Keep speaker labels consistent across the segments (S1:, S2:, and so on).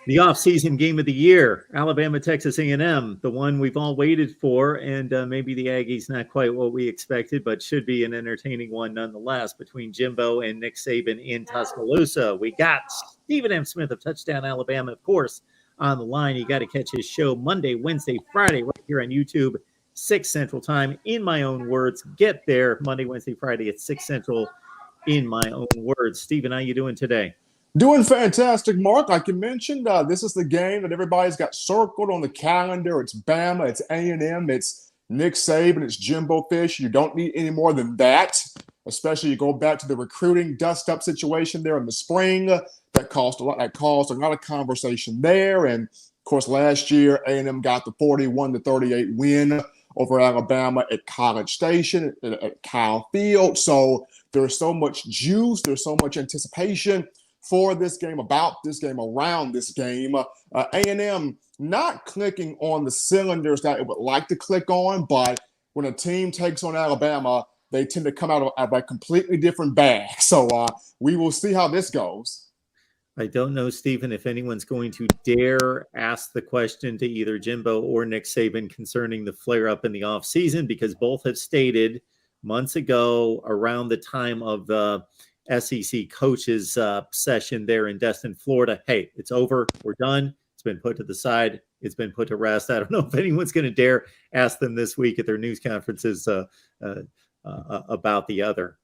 S1: The offseason game of the year, Alabama, Texas A&M, the one we've all waited for, and maybe the Aggies not quite what we expected, but should be an entertaining one nonetheless, between Jimbo and Nick Saban in Tuscaloosa. We got Stephen M. Smith of Touchdown Alabama, of course, on the line. You got to catch his show Monday, Wednesday, Friday, right here on YouTube, 6 Central Time. In my own words, get there Monday, Wednesday, Friday at 6 Central, in my own words. Stephen, how you doing today?
S2: Doing fantastic, Mark. Like you mentioned, this is the game that everybody's got circled on the calendar. It's Bama, it's A&M, it's Nick Saban, it's Jimbo Fish. You don't need any more than that, especially you go back to the recruiting dust-up situation there in the spring. That caused a lot of conversation there. And, of course, last year, A&M got the 41-38 win over Alabama at College Station, at Kyle Field. So there's so much juice, there's so much anticipation for this game, about this game, around this game. A&M not clicking on the cylinders that it would like to click on, but when a team takes on Alabama, they tend to come out of a completely different bag. So we will see how this goes.
S1: I don't know, Stephen, if anyone's going to dare ask the question to either Jimbo or Nick Saban concerning the flare-up in the offseason, because both have stated months ago, around the time of the SEC coaches session there in Destin, Florida, hey, it's over. We're done. It's been put to the side. It's been put to rest. I don't know if anyone's going to dare ask them this week at their news conferences about the other.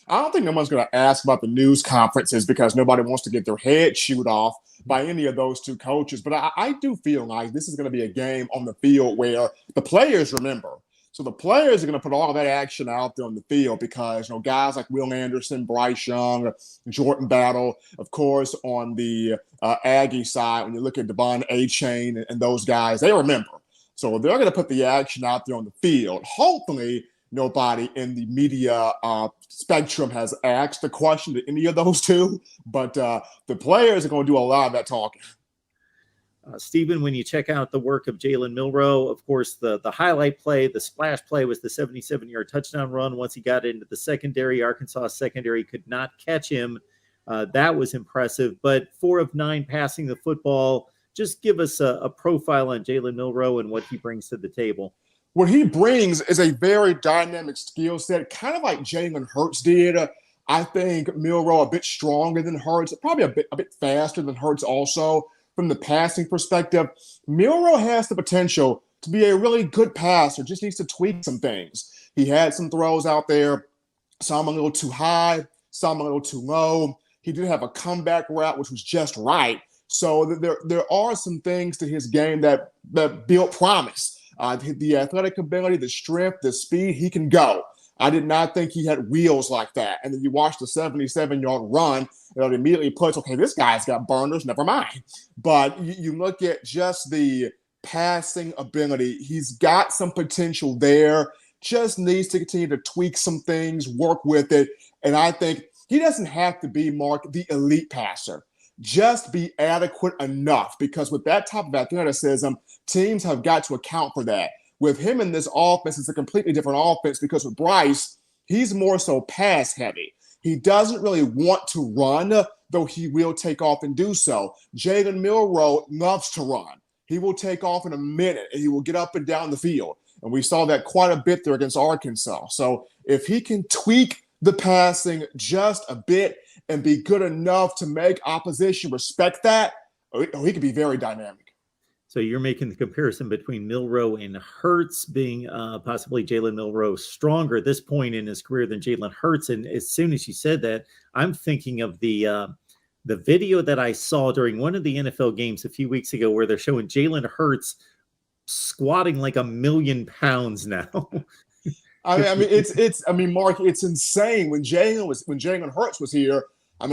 S2: I don't think no one's going to ask about the news conferences because nobody wants to get their head chewed off by any of those two coaches. But I do feel like this is going to be a game on the field where the players remember. So the players are going to put all of that action out there on the field because, guys like Will Anderson, Bryce Young, Jordan Battle, of course, on the Aggie side, when you look at Devon A-Chain and those guys, they remember. So they're going to put the action out there on the field. Hopefully, nobody in the media spectrum has asked the question to any of those two, but the players are going to do a lot of that talking.
S1: Stephen, when you check out the work of Jalen Milroe, of course, the highlight play, the splash play was the 77-yard touchdown run. Once he got into the secondary, Arkansas secondary could not catch him. That was impressive. But 4 of 9 passing the football. Just give us a profile on Jalen Milroe and what he brings to the table.
S2: What he brings is a very dynamic skill set, kind of like Jalen Hurts did. I think Milroe a bit stronger than Hurts, probably a bit faster than Hurts also. From the passing perspective, Milroe has the potential to be a really good passer, just needs to tweak some things. He had some throws out there, some a little too high, some a little too low. He did have a comeback route, which was just right. So there are some things to his game that built promise. The athletic ability, the strength, the speed, he can go. I did not think he had wheels like that. And then you watch the 77-yard run, it immediately puts, okay, this guy's got burners, never mind. But you look at just the passing ability, he's got some potential there, just needs to continue to tweak some things, work with it. And I think he doesn't have to be, Mark, the elite passer. Just be adequate enough, because with that type of athleticism, teams have got to account for that. With him in this offense, it's a completely different offense because with Bryce, he's more so pass heavy. He doesn't really want to run, though he will take off and do so. Jalen Milroe loves to run. He will take off in a minute, and he will get up and down the field. And we saw that quite a bit there against Arkansas. So if he can tweak the passing just a bit and be good enough to make opposition respect that, he could be very dynamic.
S1: So you're making the comparison between Milroe and Hurts, being possibly Jalen Milroe stronger at this point in his career than Jalen Hurts. And as soon as you said that, I'm thinking of the video that I saw during one of the NFL games a few weeks ago where they're showing Jalen Hurts squatting like 1,000,000 pounds now.
S2: Mark, it's insane. When Jalen Hurts was here,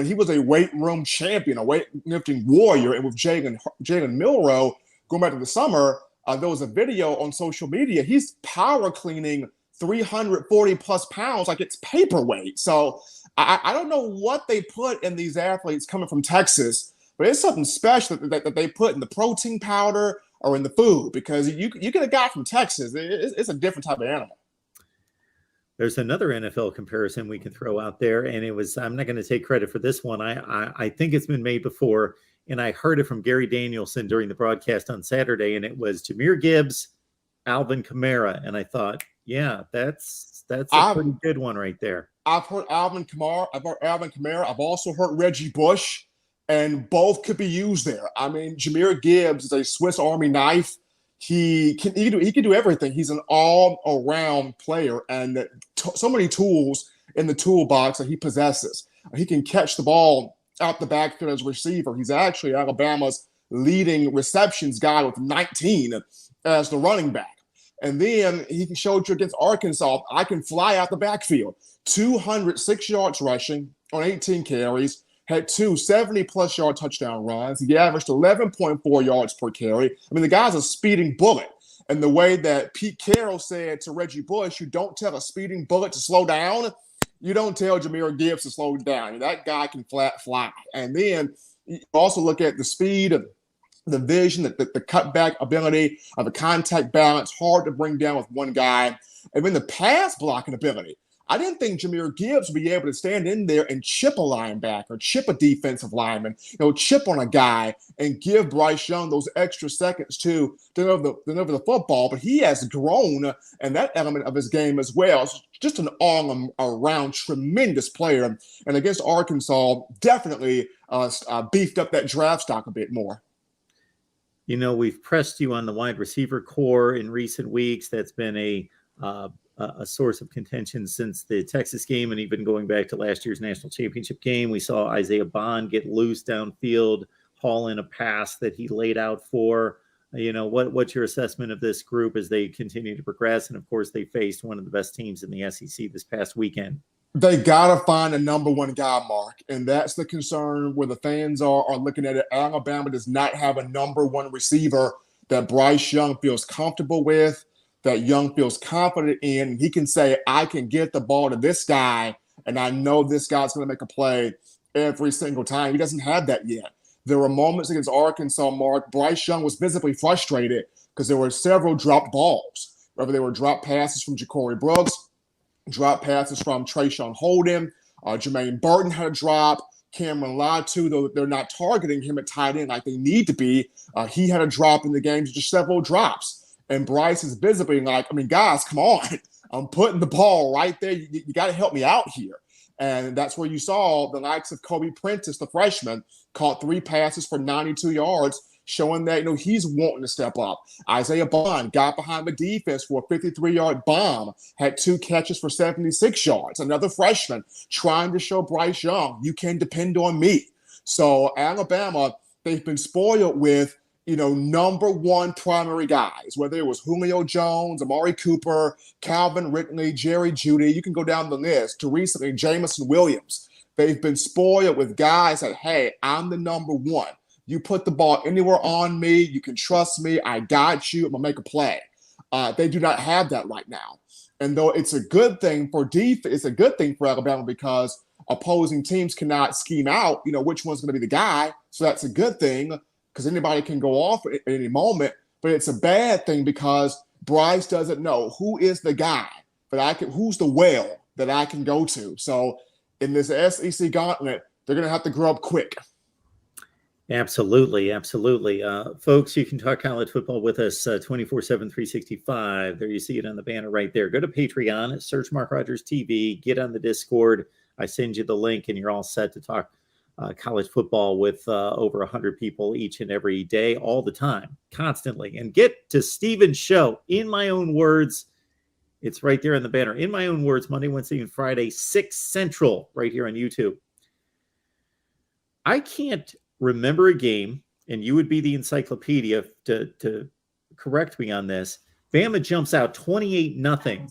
S2: he was a weight room champion, a weightlifting warrior. And with Jalen Milroe, going back to the summer, there was a video on social media. He's power cleaning 340 plus pounds like it's paperweight. So I don't know what they put in these athletes coming from Texas, but it's something special that they put in the protein powder or in the food, because you get a guy from Texas, it's a different type of animal.
S1: There's another NFL comparison we can throw out there, and I'm not going to take credit for this one. I think it's been made before. And I heard it from Gary Danielson during the broadcast on Saturday, and it was Jahmyr Gibbs, Alvin Kamara. And I thought, yeah, that's a pretty good one right there.
S2: I've heard Alvin Kamara. I've also heard Reggie Bush, and both could be used there. I mean, Jahmyr Gibbs is a Swiss Army knife. He can do everything. He's an all-around player, and so many tools in the toolbox that he possesses. He can catch the ball out the backfield as a receiver. He's actually Alabama's leading receptions guy with 19 as the running back. And then he showed you against Arkansas, I can fly out the backfield. 206 yards rushing on 18 carries, had two 70-plus yard touchdown runs. He averaged 11.4 yards per carry. I mean, the guy's a speeding bullet. And the way that Pete Carroll said to Reggie Bush, you don't tell a speeding bullet to slow down. You don't tell Jahmyr Gibbs to slow down. I mean, that guy can flat fly. And then you also look at the speed of the vision, the cutback ability, the contact balance, hard to bring down with one guy. And then the pass blocking ability. I didn't think Jahmyr Gibbs would be able to stand in there and chip a linebacker, chip a defensive lineman, chip on a guy and give Bryce Young those extra seconds to deliver the football. But he has grown in that element of his game as well. It's just an all-around tremendous player. And against Arkansas, definitely beefed up that draft stock a bit more.
S1: We've pressed you on the wide receiver core in recent weeks. That's been a source of contention since the Texas game, and even going back to last year's national championship game. We saw Isaiah Bond get loose downfield, haul in a pass that he laid out for. What's your assessment of this group as they continue to progress? And of course, they faced one of the best teams in the SEC this past weekend.
S2: They got to find a number one guy, Mark. And that's the concern where the fans are looking at it. Alabama does not have a number one receiver that Bryce Young feels comfortable with, that Young feels confident in. He can say, I can get the ball to this guy, and I know this guy's going to make a play every single time. He doesn't have that yet. There were moments against Arkansas, Mark. Bryce Young was visibly frustrated because there were several dropped balls, whether they were drop passes from Ja'Cory Brooks, drop passes from Trayshawn Holden. Jermaine Burton had a drop. Cameron Latu, though they're not targeting him at tight end like they need to be, he had a drop in the game, just several drops. And Bryce is visibly like, guys, come on. I'm putting the ball right there. You got to help me out here. And that's where you saw the likes of Kobe Prentice, the freshman, caught 3 passes for 92 yards, showing that, he's wanting to step up. Isaiah Bond got behind the defense for a 53-yard bomb, had 2 catches for 76 yards. Another freshman trying to show Bryce Young, you can depend on me. So Alabama, they've been spoiled with, number one primary guys, whether it was Julio Jones, Amari Cooper, Calvin Ridley, Jerry Jeudy, you can go down the list, to recently Jamison Williams. They've been spoiled with guys that, hey, I'm the number one. You put the ball anywhere on me. You can trust me. I got you. I'm going to make a play. They do not have that right now. And though it's a good thing for defense, it's a good thing for Alabama because opposing teams cannot scheme out, which one's going to be the guy. So that's a good thing because anybody can go off at any moment. But it's a bad thing because Bryce doesn't know who is the guy who's the well that I can go to. So in this SEC gauntlet, they're going to have to grow up quick.
S1: Absolutely. Folks, you can talk college football with us 24/7, 365. There you see it on the banner right there. Go to Patreon, search Mark Rogers TV, get on the Discord. I send you the link, and you're all set to talk college football with over 100 people each and every day, all the time, constantly. And get to Steven's show, In My Own Words. It's right there on the banner. In My Own Words, Monday, Wednesday, and Friday, 6 Central, right here on YouTube. I can't remember a game, and you would be the encyclopedia to correct me on this. Bama jumps out 28-0.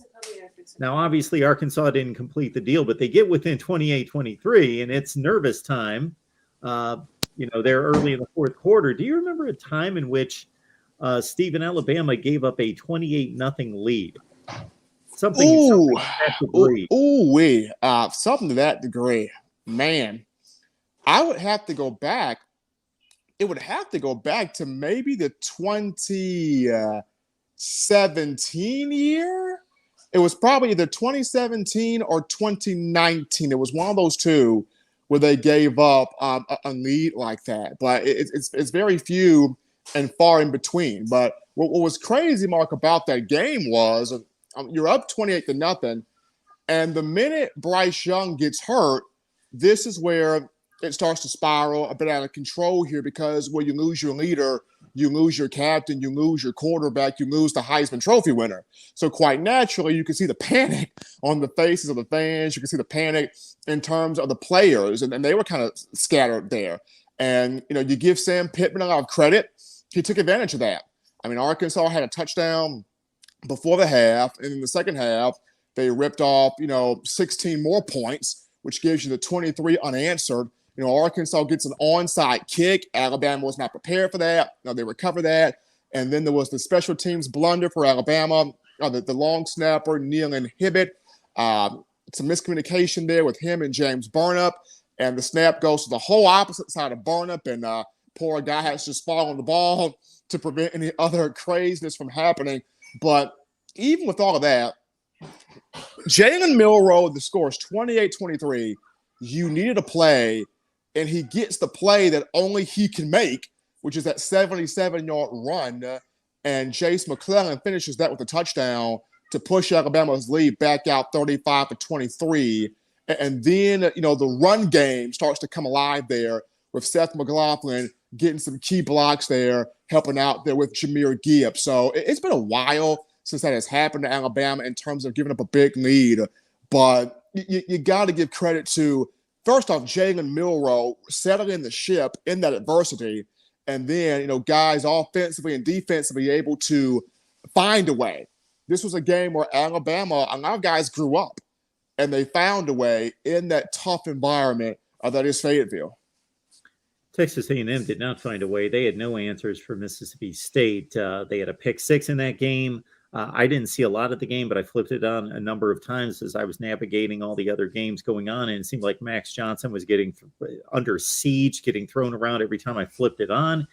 S1: Now, obviously, Arkansas didn't complete the deal, but they get within 28-23, and it's nervous time. They're early in the fourth quarter. Do you remember a time in which Stephen, Alabama gave up a 28-0 lead? Something to that degree.
S2: Something to that degree. Man, I would have to go back. It would have to go back to maybe the 2017 year. It was probably either 2017 or 2019. It was one of those two where they gave up a lead like that. But it's very few and far in between. But what was crazy, Mark, about that game was you're up 28-0, and the minute Bryce Young gets hurt, this is where it starts to spiral a bit out of control here, because when you lose your leader, you lose your captain, you lose your quarterback, you lose the Heisman Trophy winner. So quite naturally, you can see the panic on the faces of the fans. You can see the panic in terms of the players, and they were kind of scattered there. And, you give Sam Pittman a lot of credit. He took advantage of that. I mean, Arkansas had a touchdown before the half, and in the second half, they ripped off, 16 more points, which gives you the 23 unanswered. Arkansas gets an onside kick. Alabama was not prepared for that. They recover that. And then there was the special teams blunder for Alabama. The long snapper, Nealon Hibbett. Some miscommunication there with him and James Burnap. And the snap goes to the whole opposite side of Burnap. And poor guy has to just fall on the ball to prevent any other craziness from happening. But even with all of that, Jalen Milroe, the score is 28-23. You needed a play, and he gets the play that only he can make, which is that 77-yard run. And Jace McClellan finishes that with a touchdown to push Alabama's lead back out 35-23. And then, the run game starts to come alive there with Seth McLaughlin getting some key blocks there, helping out there with Jahmyr Gibbs. So it's been a while since that has happened to Alabama in terms of giving up a big lead. But you got to give credit to, first off, Jalen Milroe settling the ship in that adversity, and then, guys offensively and defensively able to find a way. This was a game where Alabama, a lot of guys grew up, and they found a way in that tough environment that is Fayetteville.
S1: Texas A&M did not find a way. They had no answers for Mississippi State. They had a pick six in that game. I didn't see a lot of the game, but I flipped it on a number of times as I was navigating all the other games going on. And it seemed like Max Johnson was getting under siege, getting thrown around every time I flipped it on.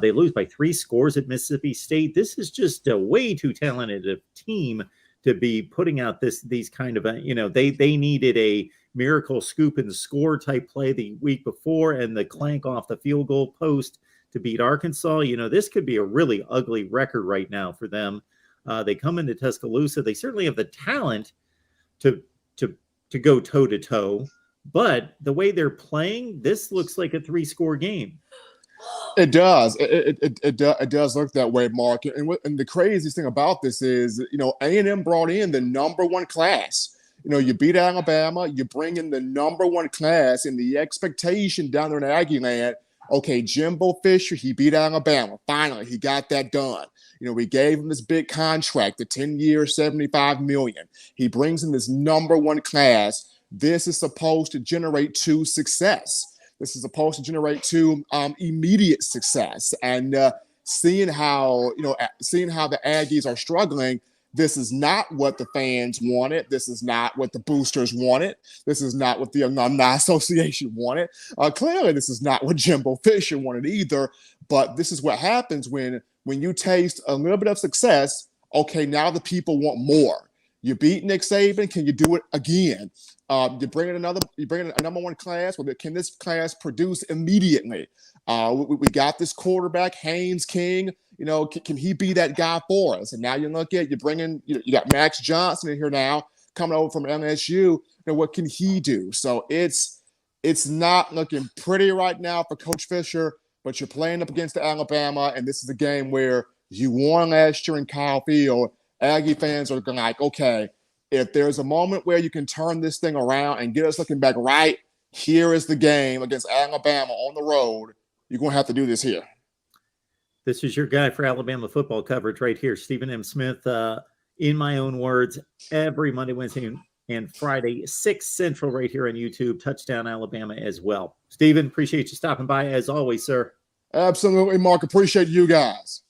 S1: They lose by 3 scores at Mississippi State. This is just a way too talented team to be putting out these kind of, they needed a miracle scoop and score type play the week before and the clank off the field goal post to beat Arkansas. This could be a really ugly record right now for them. They come into Tuscaloosa. They certainly have the talent to go toe-to-toe, but the way they're playing, this looks like a 3-score game.
S2: It does. It does look that way, Mark. And the craziest thing about this is, A&M brought in the number 1 class. You beat Alabama, you bring in the number 1 class, and the expectation down there in Aggie land, okay, Jimbo Fisher, he beat Alabama. Finally, he got that done. We gave him this big contract, the 10-year, $75 million. He brings in this number 1 class. This is supposed to generate 2 success. This is supposed to generate 2 immediate success. And seeing how the Aggies are struggling, this is not what the fans wanted. This is not what the boosters wanted. This is not what the Alumni Association wanted. Clearly, this is not what Jimbo Fisher wanted either. But this is what happens when you taste a little bit of success. Okay, now the people want more. You beat Nick Saban. Can you do it again? You bring in a number 1 class. Well, can this class produce immediately? We got this quarterback, Haynes King. Can he be that guy for us? And now you got Max Johnson in here now coming over from LSU. What can he do? So it's not looking pretty right now for Coach Fisher, but you're playing up against Alabama, and this is a game where you won last year in Kyle Field. Aggie fans are like, okay, if there's a moment where you can turn this thing around and get us looking back right, here is the game against Alabama on the road. You're going to have to do this here.
S1: This is your guy for Alabama football coverage right here, Stephen M. Smith. In my own words, every Monday, Wednesday, and Friday, 6 Central right here on YouTube, Touchdown Alabama as well. Stephen, appreciate you stopping by as always, sir.
S2: Absolutely, Mark. Appreciate you guys.